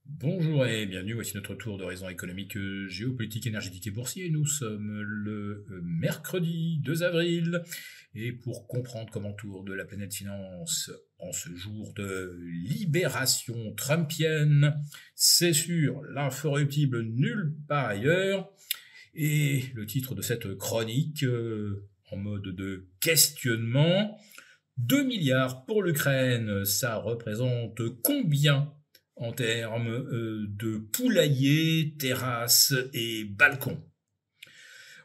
Bonjour et bienvenue, voici notre tour d'horizon économique, géopolitique, énergétique et boursier. Nous sommes le mercredi 2 avril et pour comprendre comment tourne la planète finance en ce jour de libération trumpienne, c'est sur l'inforruptible nulle part ailleurs. Et le titre de cette chronique, en mode de questionnement, 2 milliards pour l'Ukraine, ça représente combien en termes de poulailler, terrasse et balcon?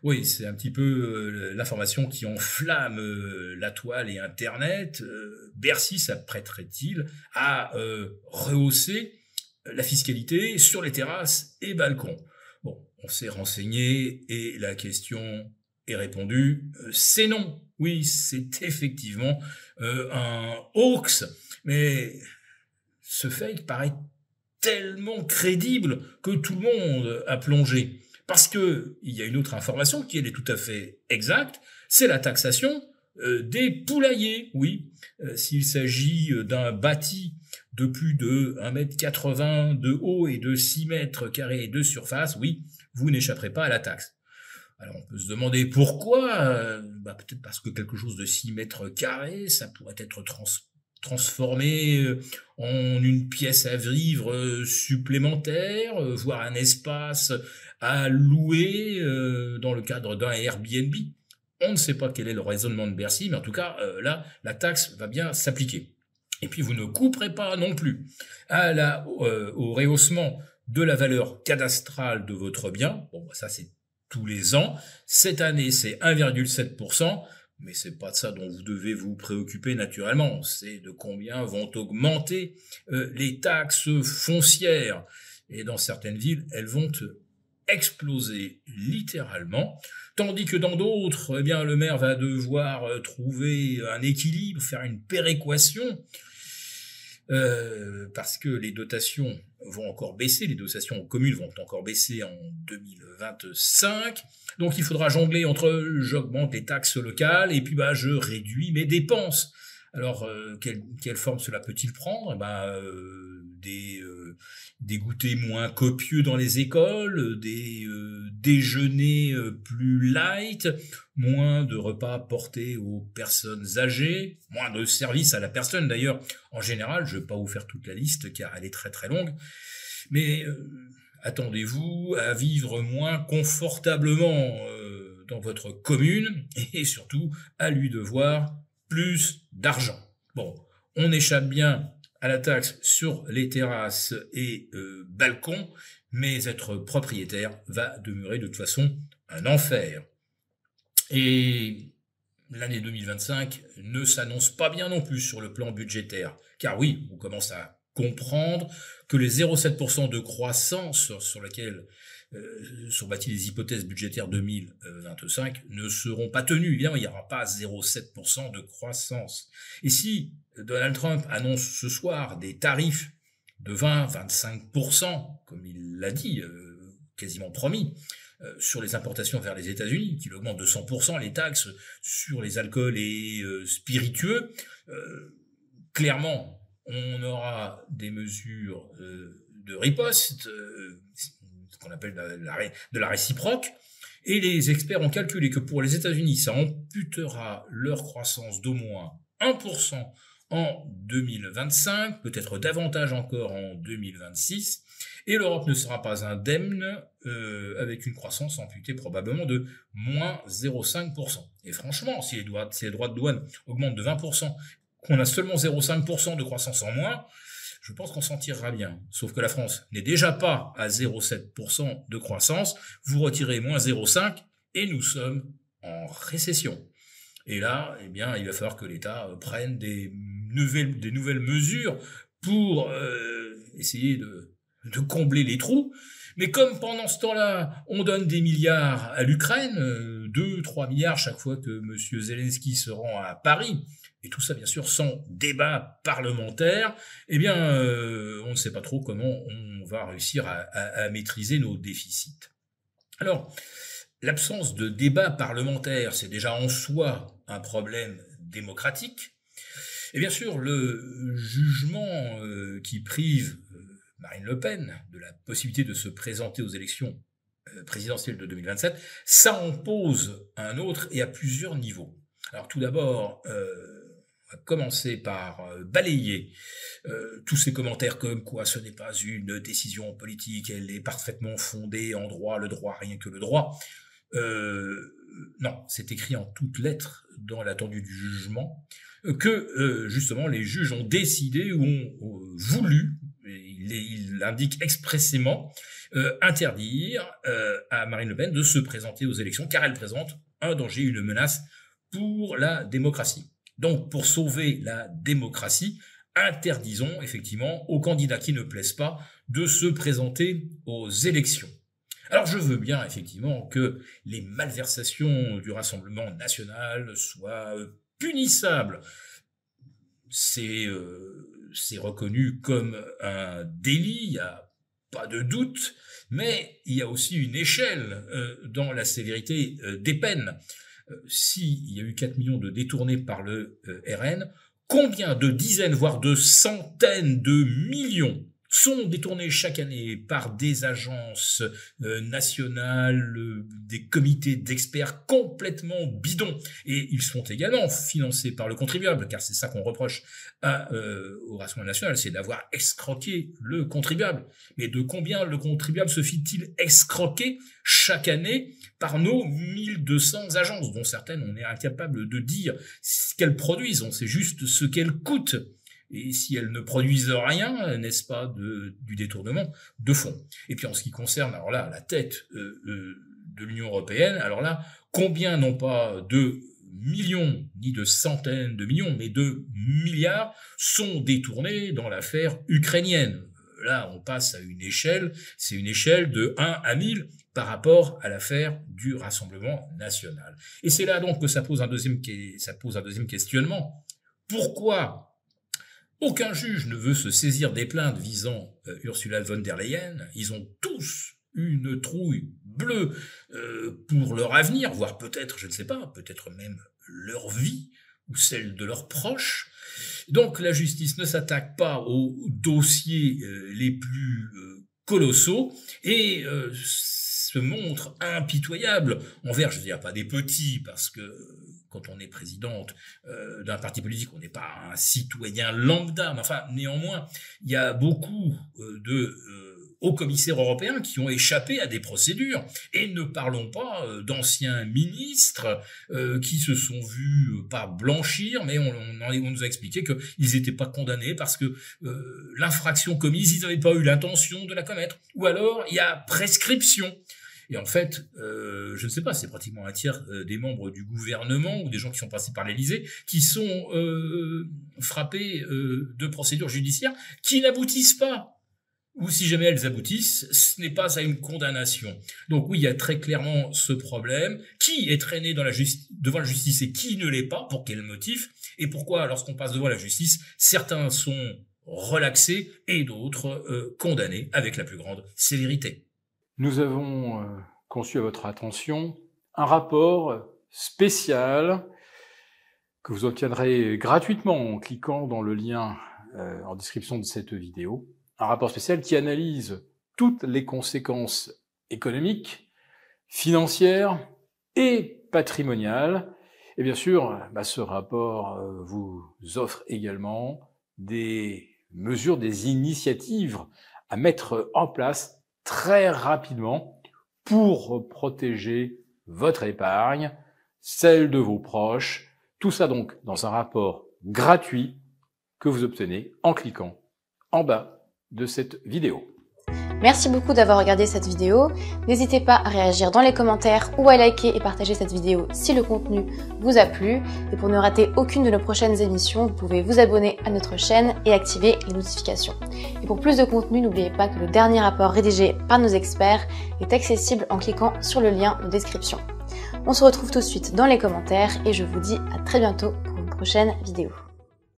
Oui, c'est un petit peu l'information qui enflamme la toile et Internet. Bercy s'apprêterait-il à rehausser la fiscalité sur les terrasses et balcons? Bon, on s'est renseigné et la question est répondue, c'est non. Oui, c'est effectivement un hoax, mais ce fait paraît tellement crédible que tout le monde a plongé. Parce que il y a une autre information qui elle est tout à fait exacte, c'est la taxation des poulaillers. Oui, s'il s'agit d'un bâti de plus de 1,80 m de haut et de 6 mètres carrés de surface, oui, vous n'échapperez pas à la taxe. Alors on peut se demander pourquoi, peut-être parce que quelque chose de 6 mètres carrés, ça pourrait être transformé en une pièce à vivre supplémentaire, voire un espace à louer dans le cadre d'un Airbnb. On ne sait pas quel est le raisonnement de Bercy, mais en tout cas, là, la taxe va bien s'appliquer. Et puis vous ne couperez pas non plus au rehaussement de la valeur cadastrale de votre bien. Bon, ça c'est tous les ans. Cette année, c'est 1,7%. Mais c'est pas de ça dont vous devez vous préoccuper naturellement. C'est de combien vont augmenter les taxes foncières. Et dans certaines villes, elles vont exploser littéralement. Tandis que dans d'autres, eh bien, le maire va devoir trouver un équilibre, faire une péréquation parce que les dotations vont encore baisser, les dotations aux communes vont encore baisser en 2025. Donc il faudra jongler entre j'augmente les taxes locales et puis je réduis mes dépenses. Alors quelle forme cela peut-il prendre? Des goûters moins copieux dans les écoles, des déjeuners plus light, moins de repas portés aux personnes âgées, moins de services à la personne. D'ailleurs, en général, je ne vais pas vous faire toute la liste car elle est très très longue, mais attendez-vous à vivre moins confortablement dans votre commune et surtout à lui devoir plus d'argent. Bon, on échappe bien à la taxe sur les terrasses et balcons, mais être propriétaire va demeurer de toute façon un enfer. Et l'année 2025 ne s'annonce pas bien non plus sur le plan budgétaire. Car oui, on commence à comprendre que les 0,7% de croissance sur laquelle sont bâties les hypothèses budgétaires 2025 ne seront pas tenues. Évidemment, il n'y aura pas 0,7% de croissance. Et si Donald Trump annonce ce soir des tarifs de 20-25%, comme il l'a dit, quasiment promis, sur les importations vers les États-Unis, qu'il augmente de 100% les taxes sur les alcools et spiritueux, clairement, on aura des mesures de riposte, ce qu'on appelle de la réciproque, et les experts ont calculé que pour les États-Unis, ça amputera leur croissance d'au moins 1% en 2025, peut-être davantage encore en 2026, et l'Europe ne sera pas indemne avec une croissance amputée probablement de moins 0,5%. Et franchement, si les droits de douane augmentent de 20%, qu'on a seulement 0,5% de croissance en moins, je pense qu'on s'en tirera bien. Sauf que la France n'est déjà pas à 0,7% de croissance, vous retirez moins 0,5% et nous sommes en récession. Et là, eh bien, il va falloir que l'État prenne des nouvelles mesures pour essayer de combler les trous. Mais comme pendant ce temps-là, on donne des milliards à l'Ukraine, 2-3 milliards chaque fois que M. Zelensky se rend à Paris, et tout ça bien sûr sans débat parlementaire, eh bien on ne sait pas trop comment on va réussir à maîtriser nos déficits. Alors, l'absence de débat parlementaire, c'est déjà en soi un problème démocratique. Et bien sûr, le jugement qui prive Marine Le Pen de la possibilité de se présenter aux élections présidentielles de 2027, ça en pose un autre et à plusieurs niveaux. Alors tout d'abord, on va commencer par balayer tous ces commentaires comme quoi ce n'est pas une décision politique, elle est parfaitement fondée en droit, le droit, rien que le droit. Non, c'est écrit en toutes lettres dans l'attendu du jugement que justement les juges ont décidé ou ont voulu, il l'indique expressément, interdire à Marine Le Pen de se présenter aux élections car elle présente un danger, une menace pour la démocratie. Donc, pour sauver la démocratie, interdisons effectivement aux candidats qui ne plaisent pas de se présenter aux élections. Alors, je veux bien effectivement que les malversations du Rassemblement national soient punissables. C'est reconnu comme un délit, il n'y a pas de doute, mais il y a aussi une échelle dans la sévérité des peines. S'il y a eu 4 millions de détournés par le RN, combien de dizaines, voire de centaines de millions sont détournés chaque année par des agences nationales, des comités d'experts complètement bidons. Et ils sont également financés par le contribuable, car c'est ça qu'on reproche au Rassemblement national, c'est d'avoir escroqué le contribuable. Mais de combien le contribuable se fit-il escroquer chaque année par nos 1200 agences, dont certaines on est incapable de dire ce qu'elles produisent, on sait juste ce qu'elles coûtent. Et si elles ne produisent rien, n'est-ce pas, du détournement de fonds. Et puis en ce qui concerne, alors là, la tête de l'Union européenne, alors là, combien non pas de millions, ni de centaines de millions, mais de milliards sont détournés dans l'affaire ukrainienne. Là, on passe à une échelle, c'est une échelle de 1 à 1000 par rapport à l'affaire du Rassemblement national. Et c'est là donc que ça pose un deuxième questionnement. Pourquoi aucun juge ne veut se saisir des plaintes visant Ursula von der Leyen? Ils ont tous une trouille bleue pour leur avenir, voire peut-être, je ne sais pas, peut-être même leur vie ou celle de leurs proches. Donc la justice ne s'attaque pas aux dossiers les plus colossaux et se montre impitoyable envers, je ne dirais pas des petits, parce que quand on est présidente d'un parti politique, on n'est pas un citoyen lambda, mais enfin, néanmoins, il y a beaucoup de hauts commissaires européens qui ont échappé à des procédures. Et ne parlons pas d'anciens ministres qui se sont vus pas blanchir, mais on nous a expliqué qu'ils n'étaient pas condamnés parce que l'infraction commise, ils n'avaient pas eu l'intention de la commettre. Ou alors, il y a prescription. Et en fait, je ne sais pas, c'est pratiquement un tiers des membres du gouvernement ou des gens qui sont passés par l'Élysée qui sont frappés de procédures judiciaires qui n'aboutissent pas. Ou si jamais elles aboutissent, ce n'est pas à une condamnation. Donc oui, il y a très clairement ce problème. Qui est traîné devant la justice et qui ne l'est pas? Pour quel motif? Et pourquoi, lorsqu'on passe devant la justice, certains sont relaxés et d'autres condamnés avec la plus grande sévérité? Nous avons conçu à votre attention un rapport spécial que vous obtiendrez gratuitement en cliquant dans le lien en description de cette vidéo. Un rapport spécial qui analyse toutes les conséquences économiques, financières et patrimoniales. Et bien sûr, ce rapport vous offre également des mesures, des initiatives à mettre en place très rapidement pour protéger votre épargne, celle de vos proches. Tout ça donc dans un rapport gratuit que vous obtenez en cliquant en bas de cette vidéo. Merci beaucoup d'avoir regardé cette vidéo. N'hésitez pas à réagir dans les commentaires ou à liker et partager cette vidéo si le contenu vous a plu. Et pour ne rater aucune de nos prochaines émissions, vous pouvez vous abonner à notre chaîne et activer les notifications. Et pour plus de contenu, n'oubliez pas que le dernier rapport rédigé par nos experts est accessible en cliquant sur le lien de description. On se retrouve tout de suite dans les commentaires et je vous dis à très bientôt pour une prochaine vidéo.